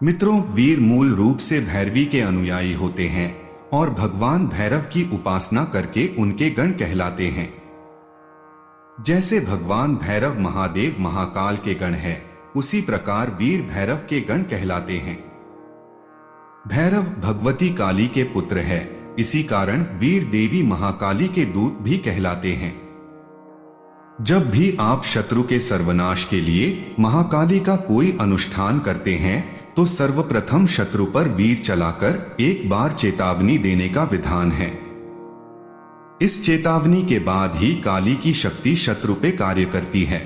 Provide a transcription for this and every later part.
मित्रों, वीर मूल रूप से भैरवी के अनुयायी होते हैं और भगवान भैरव की उपासना करके उनके गण कहलाते हैं। जैसे भगवान भैरव महादेव महाकाल के गण हैं, उसी प्रकार वीर भैरव के गण कहलाते हैं। भैरव भगवती काली के पुत्र है, इसी कारण वीर देवी महाकाली के दूत भी कहलाते हैं। जब भी आप शत्रु के सर्वनाश के लिए महाकाली का कोई अनुष्ठान करते हैं तो सर्वप्रथम शत्रु पर वीर चलाकर एक बार चेतावनी देने का विधान है। इस चेतावनी के बाद ही काली की शक्ति शत्रु पे कार्य करती है।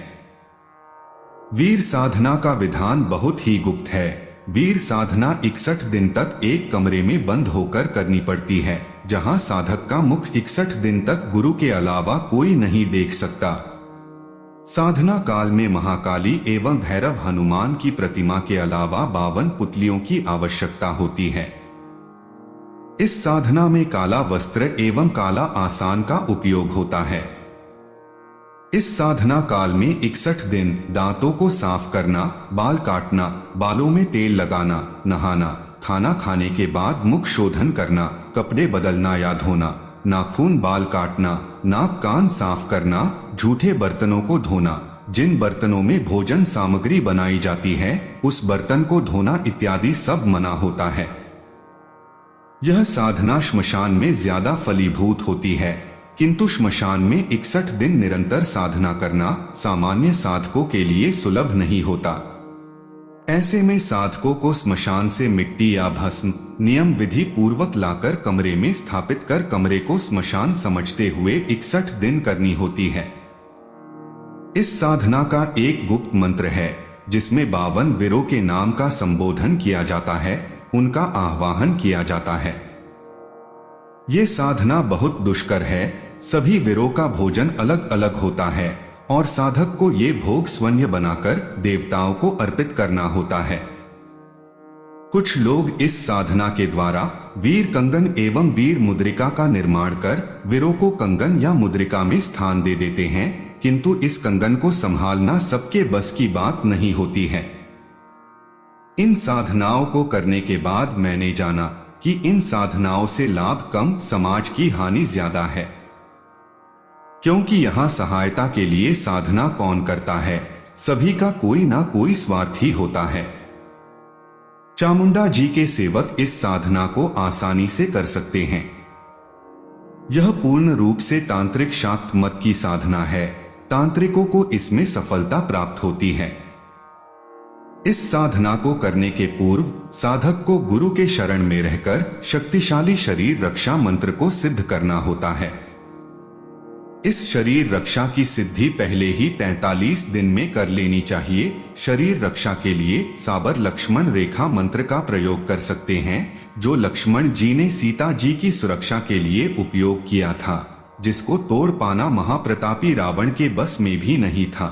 वीर साधना का विधान बहुत ही गुप्त है। वीर साधना 61 दिन तक एक कमरे में बंद होकर करनी पड़ती है, जहां साधक का मुख 61 दिन तक गुरु के अलावा कोई नहीं देख सकता। साधना काल में महाकाली एवं भैरव हनुमान की प्रतिमा के अलावा 52 पुतलियों की आवश्यकता होती है। इस साधना में काला वस्त्र एवं काला आसन का उपयोग होता है। इस साधना काल में 61 दिन दांतों को साफ करना, बाल काटना, बालों में तेल लगाना, नहाना, खाना खाने के बाद मुख शोधन करना, कपड़े बदलना या धोना, नाखून बाल काटना, नाक कान साफ करना, झूठे बर्तनों को धोना, जिन बर्तनों में भोजन सामग्री बनाई जाती है उस बर्तन को धोना इत्यादि सब मना होता है। यह साधना श्मशान में ज्यादा फलीभूत होती है, किंतु श्मशान में 61 दिन निरंतर साधना करना सामान्य साधकों के लिए सुलभ नहीं होता। ऐसे में साधकों को श्मशान से मिट्टी या भस्म नियम विधि पूर्वक लाकर कमरे में स्थापित कर कमरे को श्मशान समझते हुए 61 दिन करनी होती है। इस साधना का एक गुप्त मंत्र है जिसमें 52 वीरों के नाम का संबोधन किया जाता है, उनका आह्वान किया जाता है। ये साधना बहुत दुष्कर है। सभी वीरों का भोजन अलग अलग होता है और साधक को ये भोग स्वयं बनाकर देवताओं को अर्पित करना होता है। कुछ लोग इस साधना के द्वारा वीर कंगन एवं वीर मुद्रिका का निर्माण कर वीरों को कंगन या मुद्रिका में स्थान दे देते हैं, किंतु इस कंगन को संभालना सबके बस की बात नहीं होती है। इन साधनाओं को करने के बाद मैंने जाना कि इन साधनाओं से लाभ कम, समाज की हानि ज्यादा है। क्योंकि यहाँ सहायता के लिए साधना कौन करता है, सभी का कोई ना कोई स्वार्थी होता है। चामुंडा जी के सेवक इस साधना को आसानी से कर सकते हैं। यह पूर्ण रूप से तांत्रिक शाक्त मत की साधना है। तांत्रिकों को इसमें सफलता प्राप्त होती है। इस साधना को करने के पूर्व साधक को गुरु के शरण में रहकर शक्तिशाली शरीर रक्षा मंत्र को सिद्ध करना होता है। इस शरीर रक्षा की सिद्धि पहले ही 43 दिन में कर लेनी चाहिए। शरीर रक्षा के लिए साबर लक्ष्मण रेखा मंत्र का प्रयोग कर सकते हैं, जो लक्ष्मण जी ने सीता जी की सुरक्षा के लिए उपयोग किया था, जिसको तोड़ पाना महाप्रतापी रावण के बस में भी नहीं था।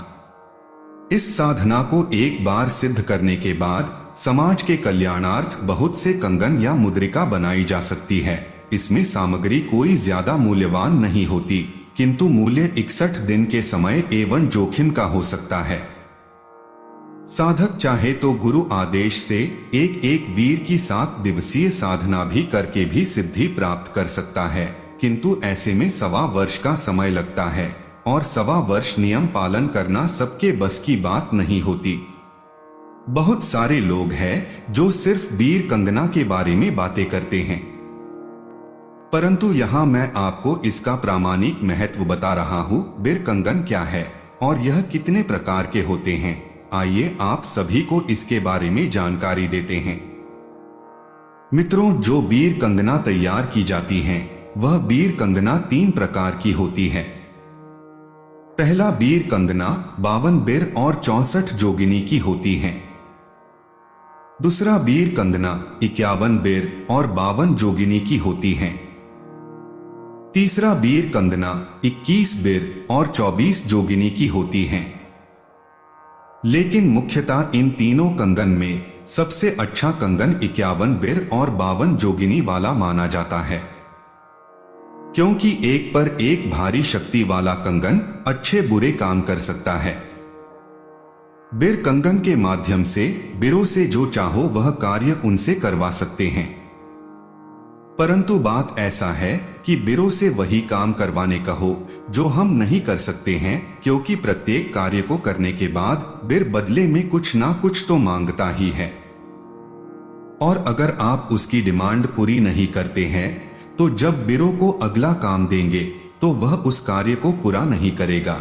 इस साधना को एक बार सिद्ध करने के बाद समाज के कल्याणार्थ बहुत से कंगन या मुद्रिका बनाई जा सकती है। इसमें सामग्री कोई ज्यादा मूल्यवान नहीं होती, किंतु मूल्य 61 दिन के समय एवं जोखिम का हो सकता है। साधक चाहे तो गुरु आदेश से एक वीर की 7 दिवसीय साधना भी करके भी सिद्धि प्राप्त कर सकता है, किंतु ऐसे में 1.25 वर्ष का समय लगता है और 1.25 वर्ष नियम पालन करना सबके बस की बात नहीं होती। बहुत सारे लोग हैं जो सिर्फ वीर कंगना के बारे में बातें करते हैं, परंतु यहाँ मैं आपको इसका प्रामाणिक महत्व बता रहा हूँ। वीर कंगन क्या है और यह कितने प्रकार के होते हैं, आइए आप सभी को इसके बारे में जानकारी देते हैं। मित्रों, जो वीर कंगना तैयार की जाती हैं, वह वीर कंगना 3 प्रकार की होती है। पहला वीर कंगना 52 वीर और 64 जोगिनी की होती है। दूसरा वीर कंगना 51 वीर और 52 जोगिनी की होती है। तीसरा वीर कंगना 21 वीर और 24 जोगिनी की होती हैं। लेकिन मुख्यतः इन तीनों कंगन में सबसे अच्छा कंगन 51 वीर और 52 जोगिनी वाला माना जाता है, क्योंकि एक पर एक भारी शक्ति वाला कंगन अच्छे बुरे काम कर सकता है। बीर कंगन के माध्यम से बीरों से जो चाहो वह कार्य उनसे करवा सकते हैं। परंतु बात ऐसा है कि बीरों से वही काम करवाने कहो जो हम नहीं कर सकते हैं, क्योंकि प्रत्येक कार्य को करने के बाद बीर बदले में कुछ ना कुछ तो मांगता ही है। और अगर आप उसकी डिमांड पूरी नहीं करते हैं तो जब बीरों को अगला काम देंगे तो वह उस कार्य को पूरा नहीं करेगा।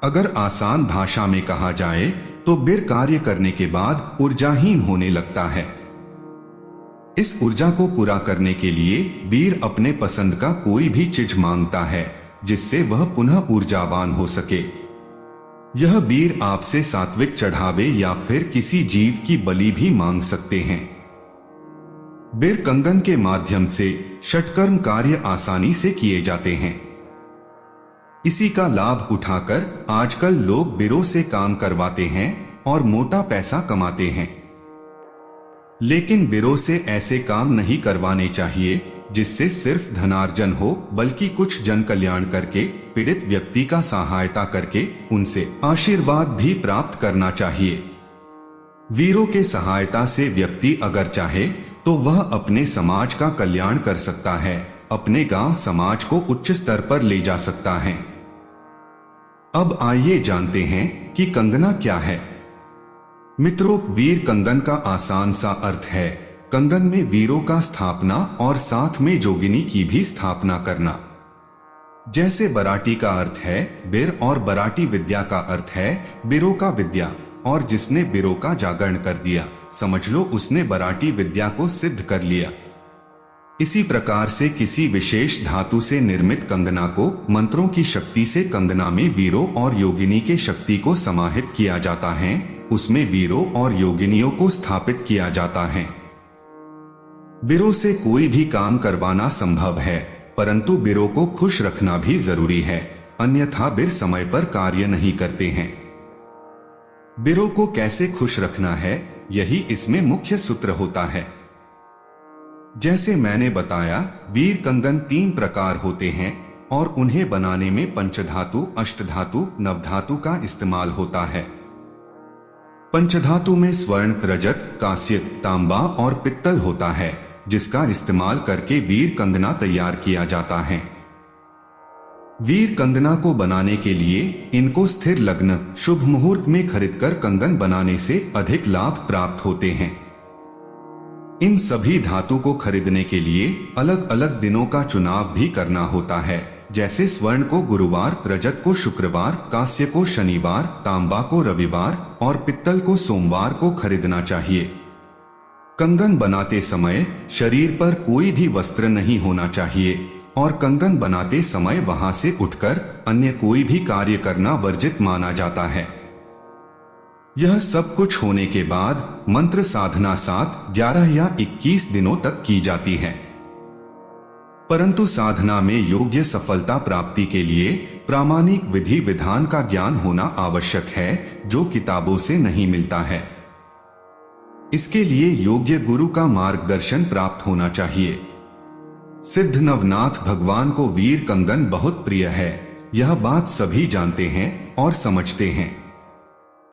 अगर आसान भाषा में कहा जाए तो बीर कार्य करने के बाद ऊर्जाहीन होने लगता है। इस ऊर्जा को पूरा करने के लिए बीर अपने पसंद का कोई भी चीज मांगता है जिससे वह पुनः ऊर्जावान हो सके। यह बीर आपसे सात्विक चढ़ावे या फिर किसी जीव की बलि भी मांग सकते हैं। बीर कंगन के माध्यम से षटकर्म कार्य आसानी से किए जाते हैं। इसी का लाभ उठाकर आजकल लोग बीरों से काम करवाते हैं और मोटा पैसा कमाते हैं। लेकिन बीरों से ऐसे काम नहीं करवाने चाहिए जिससे सिर्फ धनार्जन हो, बल्कि कुछ जन कल्याण करके, पीड़ित व्यक्ति का सहायता करके उनसे आशीर्वाद भी प्राप्त करना चाहिए। वीरों के सहायता से व्यक्ति अगर चाहे तो वह अपने समाज का कल्याण कर सकता है, अपने गांव समाज को उच्च स्तर पर ले जा सकता है। अब आइए जानते हैं कि कंगना क्या है। मित्रों, वीर कंगन का आसान सा अर्थ है कंगन में वीरों का स्थापना और साथ में जोगिनी की भी स्थापना करना। जैसे बराटी का अर्थ है बीर और बराटी विद्या का अर्थ है बीरों का विद्या, और जिसने बीरों का जागरण कर दिया समझ लो उसने बराटी विद्या को सिद्ध कर लिया। इसी प्रकार से किसी विशेष धातु से निर्मित कंगना को मंत्रों की शक्ति से कंगना में वीरों और योगिनी के शक्ति को समाहित किया जाता है, उसमें वीरों और योगिनियों को स्थापित किया जाता है। बीरों से कोई भी काम करवाना संभव है, परंतु बीरों को खुश रखना भी जरूरी है, अन्यथा बीर समय पर कार्य नहीं करते हैं। बीरों को कैसे खुश रखना है, यही इसमें मुख्य सूत्र होता है। जैसे मैंने बताया, वीर कंगन 3 प्रकार होते हैं और उन्हें बनाने में पंचधातु, अष्टधातु, नवधातु का इस्तेमाल होता है। पंचधातु में स्वर्ण, रजत, कांस्य, तांबा और पित्तल होता है, जिसका इस्तेमाल करके वीर कंगना तैयार किया जाता है। वीर कंगना को बनाने के लिए इनको स्थिर लग्न, शुभ मुहूर्त में खरीदकर कंगन बनाने से अधिक लाभ प्राप्त होते हैं। इन सभी धातु को खरीदने के लिए अलग अलग दिनों का चुनाव भी करना होता है। जैसे स्वर्ण को गुरुवार, रजत को शुक्रवार, कांस्य को शनिवार, तांबा को रविवार और पित्तल को सोमवार को खरीदना चाहिए। कंगन बनाते समय शरीर पर कोई भी वस्त्र नहीं होना चाहिए और कंगन बनाते समय वहां से उठकर अन्य कोई भी कार्य करना वर्जित माना जाता है। यह सब कुछ होने के बाद मंत्र साधना 7, 11 या 21 दिनों तक की जाती है। परंतु साधना में योग्य सफलता प्राप्ति के लिए प्रामाणिक विधि विधान का ज्ञान होना आवश्यक है, जो किताबों से नहीं मिलता है। इसके लिए योग्य गुरु का मार्गदर्शन प्राप्त होना चाहिए। सिद्ध नवनाथ भगवान को वीर कंगन बहुत प्रिय है, यह बात सभी जानते हैं और समझते हैं।